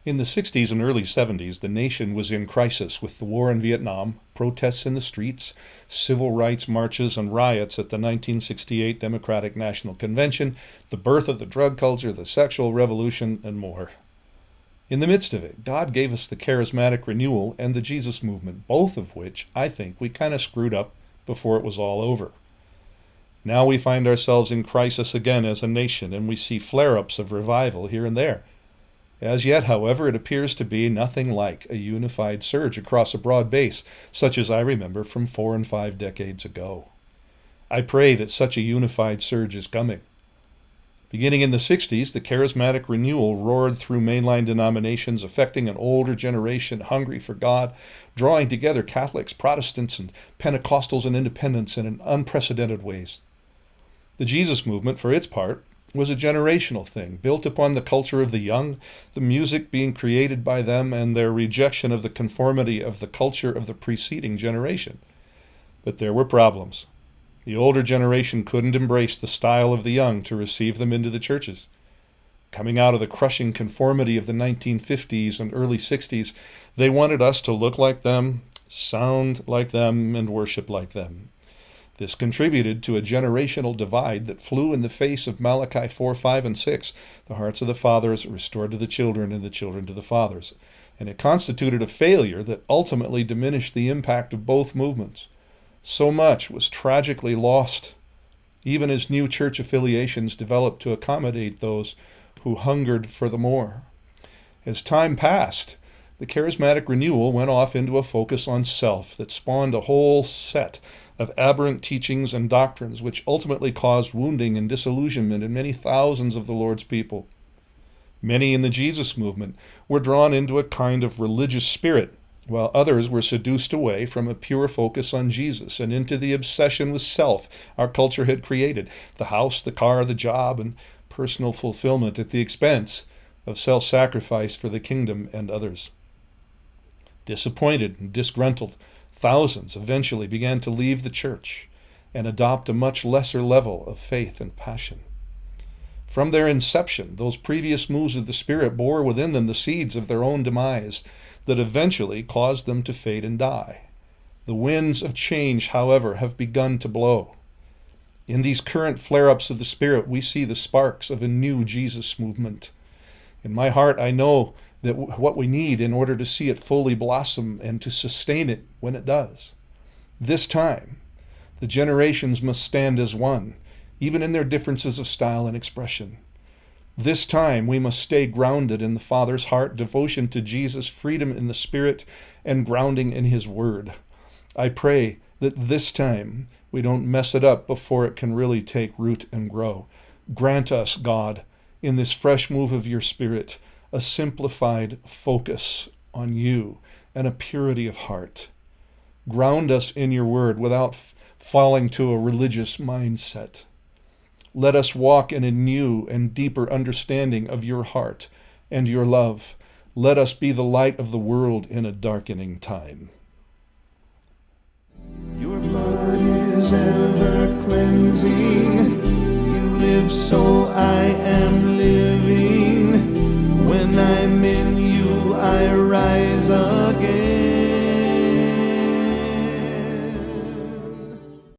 In the 60s and early 70s, the nation was in crisis with the war in Vietnam, protests in the streets, civil rights marches and riots at the 1968 Democratic National Convention, the birth of the drug culture, the sexual revolution, and more. In the midst of it, God gave us the charismatic renewal and the Jesus movement, both of which I think we kind of screwed up before it was all over. Now we find ourselves in crisis again as a nation, and we see flare-ups of revival here and there. As yet, however, it appears to be nothing like a unified surge across a broad base, such as I remember from 4 and 5 decades ago. I pray that such a unified surge is coming. Beginning in the 60s, the charismatic renewal roared through mainline denominations, affecting an older generation hungry for God, drawing together Catholics, Protestants, and Pentecostals and Independents in unprecedented ways. The Jesus movement, for its part, was a generational thing, built upon the culture of the young, the music being created by them, and their rejection of the conformity of the culture of the preceding generation. But there were problems. The older generation couldn't embrace the style of the young to receive them into the churches. Coming out of the crushing conformity of the 1950s and early 60s, they wanted us to look like them, sound like them, and worship like them. This contributed to a generational divide that flew in the face of Malachi 4, 5, and 6, the hearts of the fathers restored to the children and the children to the fathers. And it constituted a failure that ultimately diminished the impact of both movements. So much was tragically lost, even as new church affiliations developed to accommodate those who hungered for the more. As time passed, the charismatic renewal went off into a focus on self that spawned a whole set of aberrant teachings and doctrines which ultimately caused wounding and disillusionment in many thousands of the Lord's people. Many in the Jesus movement were drawn into a kind of religious spirit, while others were seduced away from a pure focus on Jesus and into the obsession with self our culture had created, the house, the car, the job, and personal fulfillment at the expense of self-sacrifice for the kingdom and others. Disappointed and disgruntled, thousands eventually began to leave the church and adopt a much lesser level of faith and passion. From their inception, those previous moves of the Spirit bore within them the seeds of their own demise that eventually caused them to fade and die. The winds of change, however, have begun to blow. In these current flare-ups of the Spirit, we see the sparks of a new Jesus movement. In my heart, I know that what we need in order to see it fully blossom and to sustain it when it does. This time, the generations must stand as one, even in their differences of style and expression. This time, we must stay grounded in the Father's heart, devotion to Jesus, freedom in the Spirit, and grounding in His Word. I pray that this time we don't mess it up before it can really take root and grow. Grant us, God, in this fresh move of your Spirit, a simplified focus on you and a purity of heart. Ground us in your word without falling to a religious mindset. Let us walk in a new and deeper understanding of your heart and your love. Let us be the light of the world in a darkening time. Your blood is ever cleansing. You live so I am living. When I'm in you, I rise up.